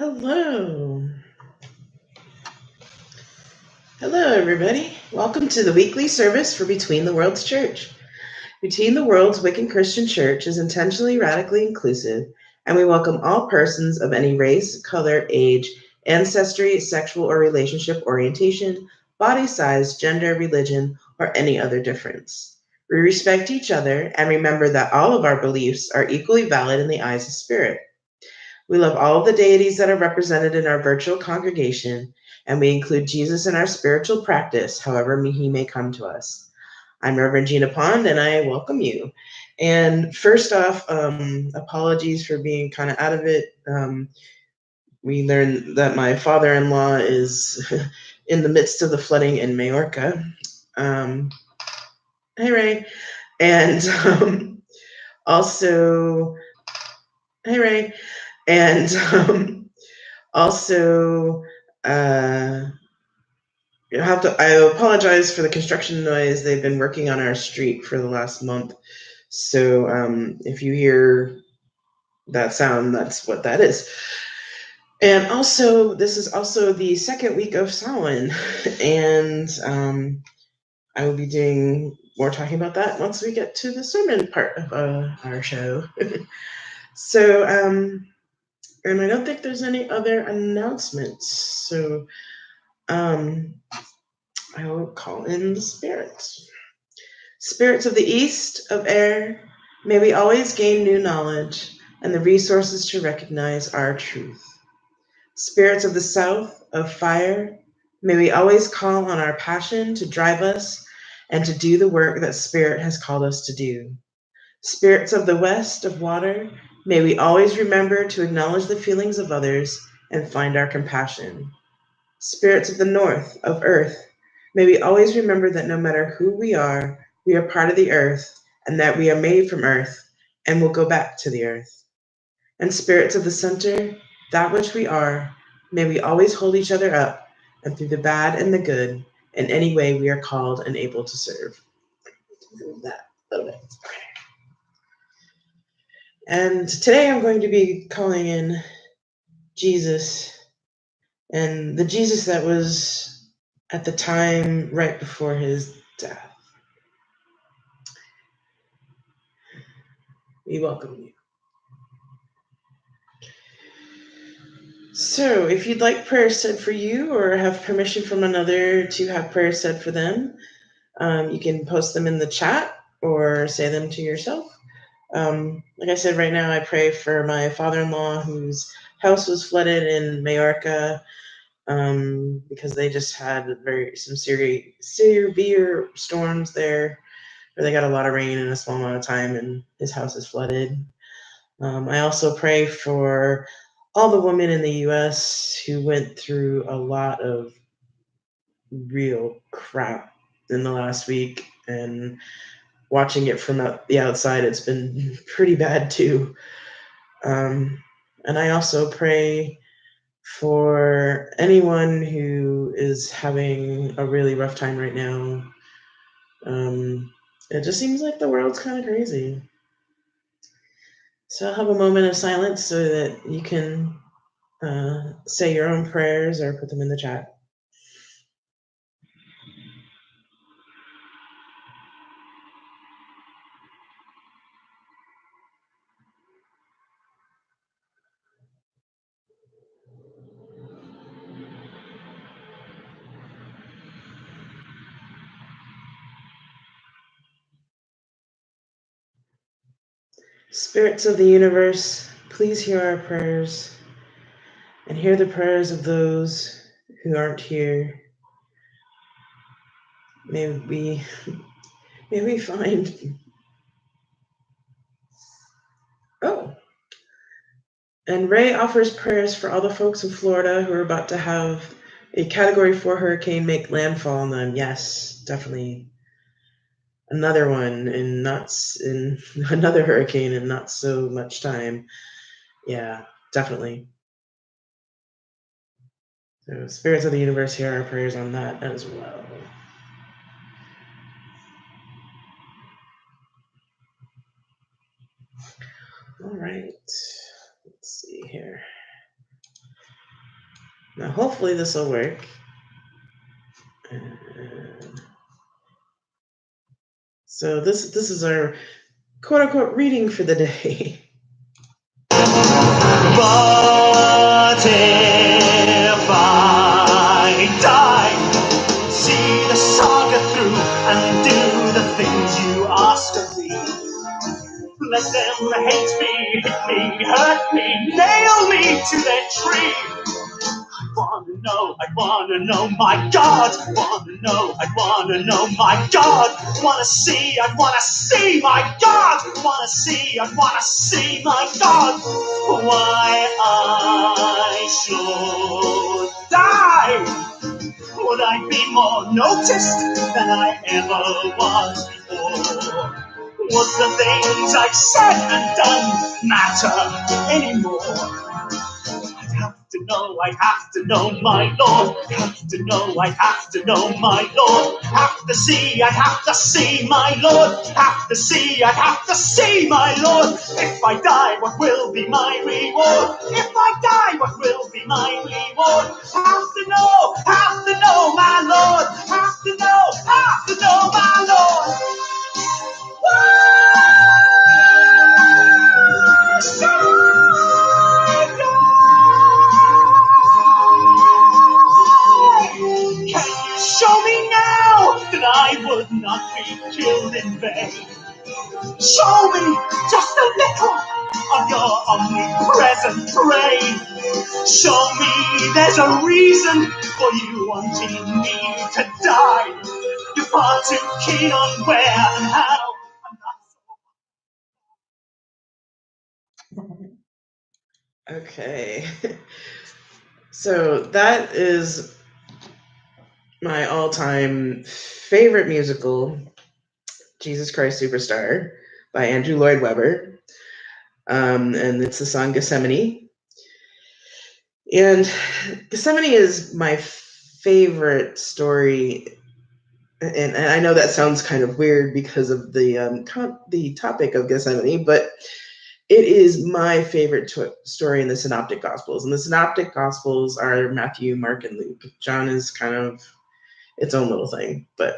Hello. Hello, everybody. Welcome to the weekly service for Between the Worlds Church. Between the Worlds Wiccan Christian Church is intentionally radically inclusive, and we welcome all persons of any race, color, age, ancestry, sexual or relationship orientation, body size, gender, religion, or any other difference. We respect each other and remember that all of our beliefs are equally valid in the eyes of spirit. We love all of the deities that are represented in our virtual congregation, and we include Jesus in our spiritual practice, however he may come to us. I'm Reverend Gina Pond, and I welcome you. And first off, apologies for being kind of out of it. We learned that my father-in-law is in the midst of the flooding in Majorca. Hey, Ray. And also, hey, Ray. And also, I apologize for the construction noise. They've been working on our street for the last month. So if you hear that sound, that's what that is. And also, this is also the second week of Samhain. And I will be doing more talking about that once we get to the sermon part of our show. So, and I don't think there's any other announcements. So, I will call in the spirits. Spirits of the east, of air, may we always gain new knowledge and the resources to recognize our truth. Spirits of the south, of fire, may we always call on our passion to drive us and to do the work that Spirit has called us to do. Spirits of the west, of water, may we always remember to acknowledge the feelings of others and find our compassion. Spirits of the north, of earth, may we always remember that no matter who we are part of the earth, and that we are made from earth and will go back to the earth. And spirits of the center, that which we are, may we always hold each other up, and through the bad and the good, in any way we are called and able to serve. That a little bit. And today I'm going to be calling in Jesus, and the Jesus that was at the time right before his death. We welcome you. So, if you'd like prayers said for you or have permission from another to have prayers said for them, you can post them in the chat or say them to yourself. Like I said, right now I pray for my father-in-law whose house was flooded in Majorca because they just had some severe storms there where they got a lot of rain in a small amount of time and his house is flooded. I also pray for all the women in the U.S. who went through a lot of real crap in the last week, and watching it from the outside, it's been pretty bad too. And I also pray for anyone who is having a really rough time right now. It just seems like the world's kind of crazy. So I'll have a moment of silence so that you can say your own prayers or put them in the chat. Spirits of the universe, please hear our prayers and hear the prayers of those who aren't here. May we find... Oh, and Ray offers prayers for all the folks in Florida who are about to have a Category 4 hurricane make landfall on them. Yes, definitely. Another one in another hurricane in not so much time. Yeah, definitely. So spirits of the universe, hear our prayers on that as well. All right, let's see here. Now, hopefully this will work. So this is our quote unquote reading for the day. But if I die, see the saga through and do the things you ask of me. Let them hate me, hit me, hurt me, nail me to their tree. I wanna know, my God. I wanna know, my God. I wanna see, my God. I wanna see, my God. Why I should die. Would I be more noticed than I ever was before? Would the things I've said and done matter anymore? I have to know, my Lord. I have to know, my Lord. I have to see, my Lord. I have to see, my Lord. If I die, what will be my reward? If I die, what will be my reward? I have to know, my Lord. I have to know, my Lord. Can you show me now that I would not be killed in vain? Show me just a little of your omnipresent brain. Show me there's a reason for you wanting me to die. You're far too keen on where and how. Okay. So that is my all-time favorite musical, Jesus Christ Superstar, by Andrew Lloyd Webber. And it's the song Gethsemane. And Gethsemane is my favorite story. And I know that sounds kind of weird because of the topic of Gethsemane, but it is my favorite story in the Synoptic Gospels. And the Synoptic Gospels are Matthew, Mark, and Luke. John is kind of its own little thing, but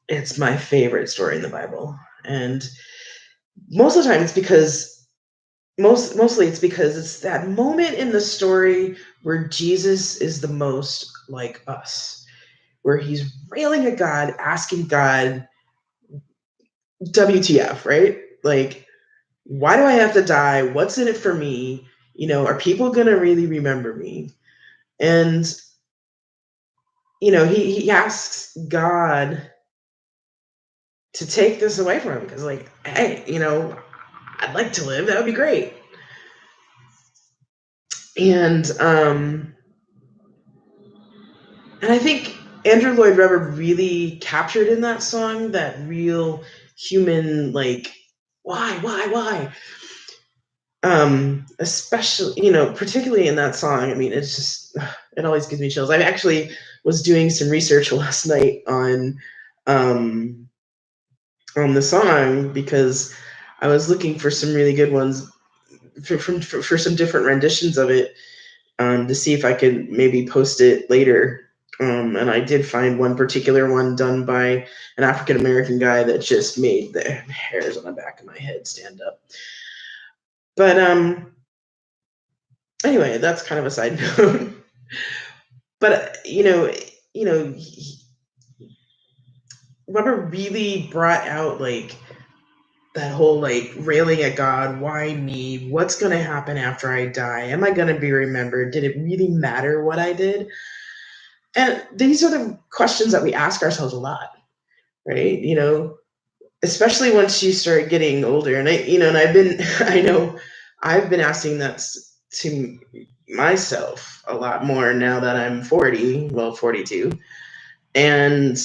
it's my favorite story in the Bible. And most of the time it's because mostly it's because it's that moment in the story where Jesus is the most like us, where he's railing at God, asking God, WTF, right? Like, why do I have to die? What's in it for me? Are people going to really remember me? And, he asks God to take this away from him because, like, hey, I'd like to live. That would be great. And I think Andrew Lloyd Webber really captured in that song that real human, like, why? Especially, particularly in that song. I mean, it's just, it always gives me chills. I actually was doing some research last night on the song because I was looking for some really good ones for some different renditions of it, to see if I could maybe post it later. And I did find one particular one done by an African American guy that just made the hairs on the back of my head stand up. But anyway, that's kind of a side note. But Weber really brought out like that whole like railing at God, why me? What's going to happen after I die? Am I going to be remembered? Did it really matter what I did? And these are the questions that we ask ourselves a lot, right? Especially once you start getting older. And I've been asking that to myself a lot more now that I'm 42. And,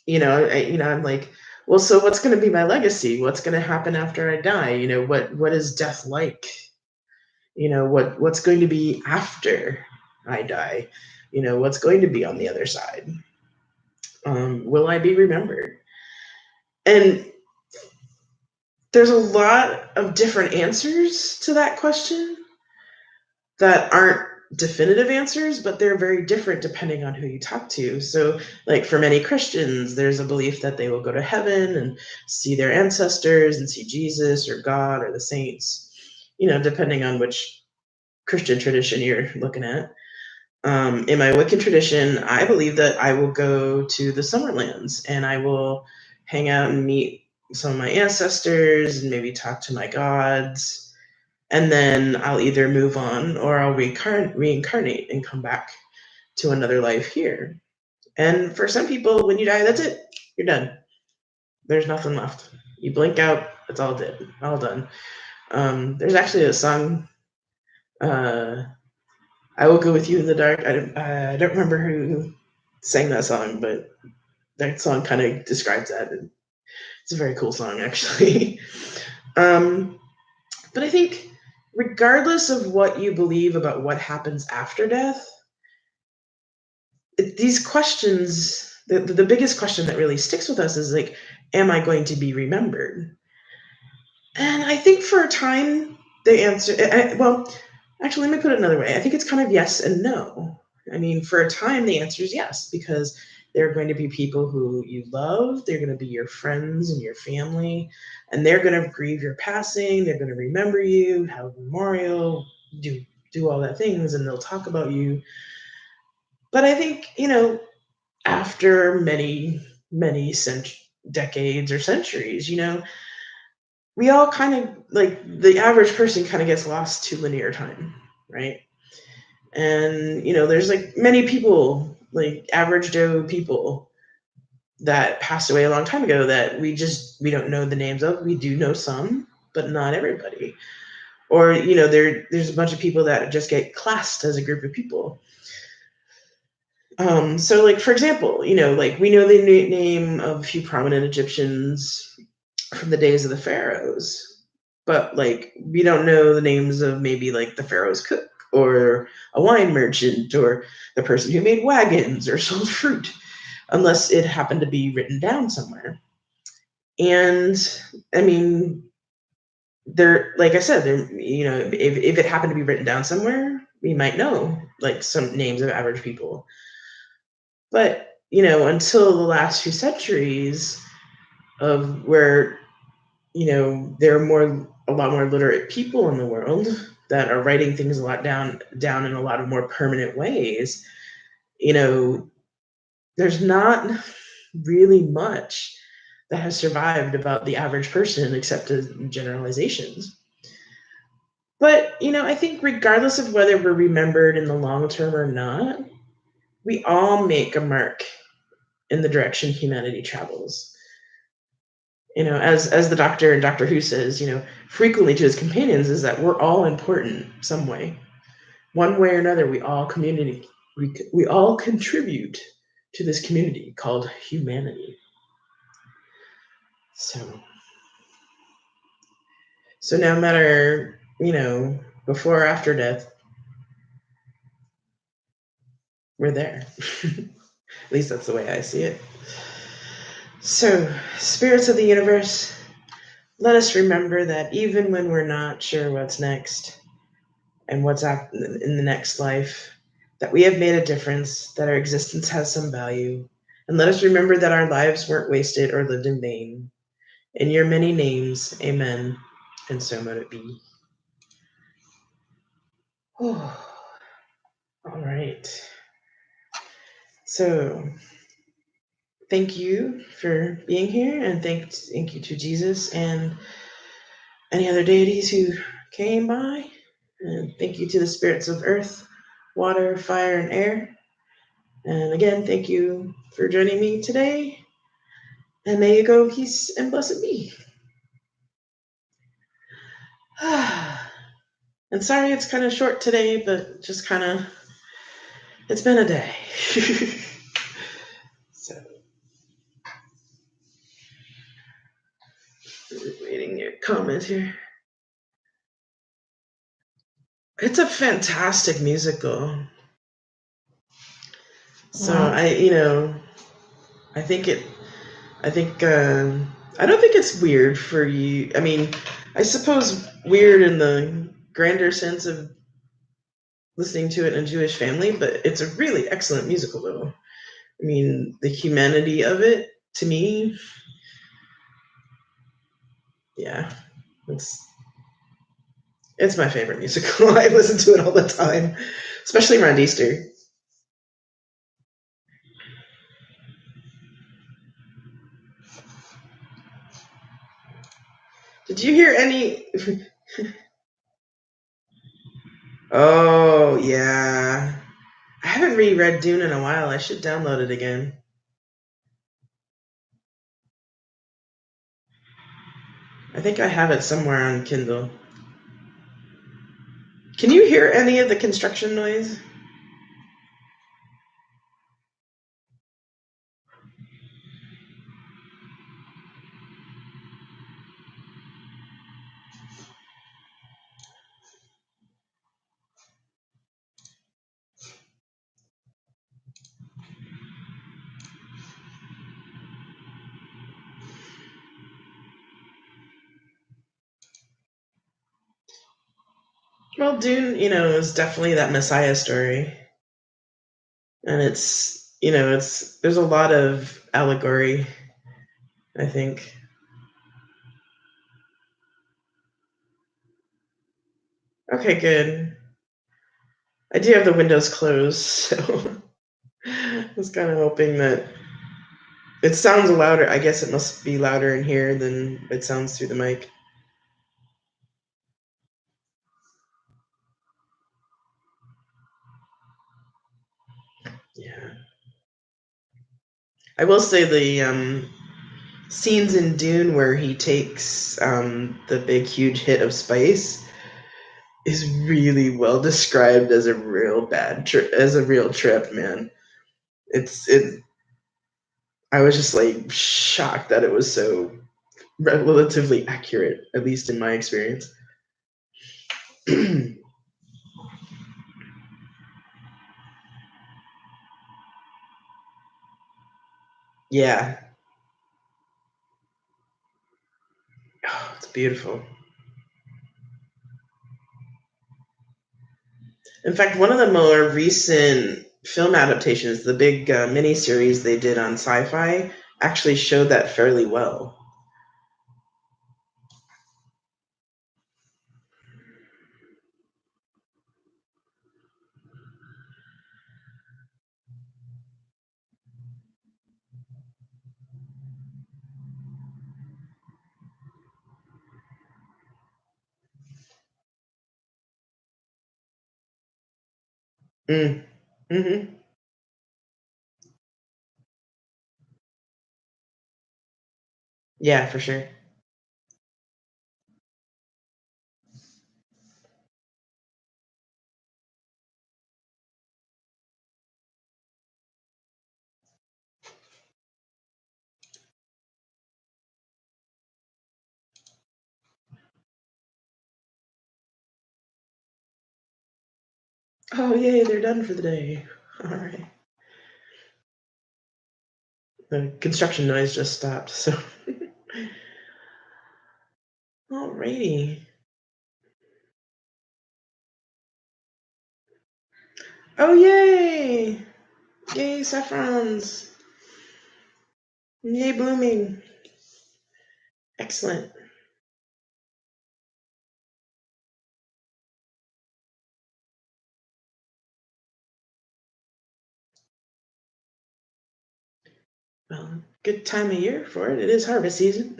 I'm like, well, so what's going to be my legacy? What's going to happen after I die? What is death like? What's going to be after I die? What's going to be on the other side? Will I be remembered? And there's a lot of different answers to that question that aren't definitive answers, but they're very different depending on who you talk to. So, like for many Christians, there's a belief that they will go to heaven and see their ancestors and see Jesus or God or the saints, depending on which Christian tradition you're looking at. In my Wiccan tradition, I believe that I will go to the Summerlands and I will hang out and meet some of my ancestors and maybe talk to my gods. And then I'll either move on or I'll reincarnate and come back to another life here. And for some people, when you die, that's it. You're done. There's nothing left. You blink out, it's all dead, all done. There's actually a song, I Will Go With You in the Dark. I don't remember who sang that song, but that song kind of describes that. It's a very cool song, actually. But I think regardless of what you believe about what happens after death, these questions, the biggest question that really sticks with us is like, am I going to be remembered? And I think for a time, the answer, well, actually, let me put it another way. I think it's kind of yes and no. I mean, for a time, the answer is yes, because there are going to be people who you love, they're going to be your friends and your family, and they're going to grieve your passing, they're going to remember you, have a memorial, do all that things, and they'll talk about you. But I think, after many, many decades or centuries, we all kind of, like, the average person kind of gets lost to linear time, right? And, there's like many people, like average Joe people that passed away a long time ago that we don't know the names of. We do know some, but not everybody. Or, there's a bunch of people that just get classed as a group of people. So, like, for example, like we know the name of a few prominent Egyptians from the days of the pharaohs, but like we don't know the names of maybe like the pharaoh's cook or a wine merchant or the person who made wagons or sold fruit, unless it happened to be written down somewhere. And I mean, like I said, if it happened to be written down somewhere, we might know like some names of average people. But until the last few centuries of where there are a lot more literate people in the world that are writing things a lot down in a lot of more permanent ways, there's not really much that has survived about the average person except as generalizations. But I think regardless of whether we're remembered in the long term or not, we all make a mark in the direction humanity travels. As the Doctor in Doctor Who says, frequently to his companions, is that we're all important some way. One way or another, we all contribute to this community called humanity. So no matter, before or after death, we're there. At least that's the way I see it. So, spirits of the universe, let us remember that even when we're not sure what's next and what's in the next life, that we have made a difference, that our existence has some value, and let us remember that our lives weren't wasted or lived in vain. In your many names, amen, and so mote it be. Oh, all right. So, thank you for being here, and thank you to Jesus and any other deities who came by. And thank you to the spirits of earth, water, fire, and air. And again, thank you for joining me today. And may you go peace and blessed be. And sorry it's kind of short today, but just kind of, it's been a day. So, reading your comments here. It's a fantastic musical. So Wow. I don't think it's weird for you. I mean, I suppose weird in the grander sense of listening to it in a Jewish family, but it's a really excellent musical, though. I mean, the humanity of it, to me, yeah, it's my favorite musical. I listen to it all the time, especially around Easter. Did you hear any? Oh, yeah. I haven't reread Dune in a while. I should download it again. I think I have it somewhere on Kindle. Can you hear any of the construction noise? Well, Dune, is definitely that Messiah story. And there's a lot of allegory, I think. Okay, good. I do have the windows closed, so I was kind of hoping that it sounds louder. I guess it must be louder in here than it sounds through the mic. Yeah. I will say the scenes in Dune where he takes the big, huge hit of spice is really well described as a real real trip, man. I was just like shocked that it was so relatively accurate, at least in my experience. Yeah. Oh, it's beautiful. In fact, one of the more recent film adaptations, the big mini series they did on Sci-Fi, actually showed that fairly well. Mm. Mm-hmm. Yeah, for sure. Oh, yay, they're done for the day. All right. The construction noise just stopped, so. Alrighty. Oh, yay! Yay, saffrons! Yay, blooming! Excellent. Well, good time of year for it. It is harvest season.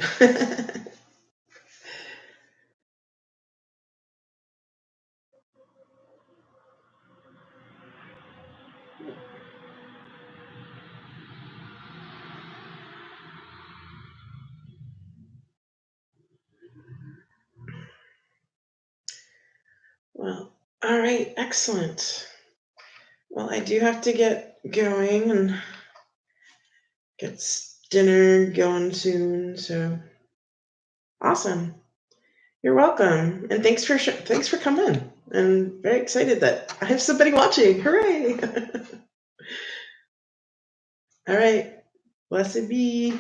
Well, all right, excellent. Well, I do have to get going and get dinner going soon. So awesome! You're welcome, and thanks for coming. I'm very excited that I have somebody watching. Hooray! All right, blessed be.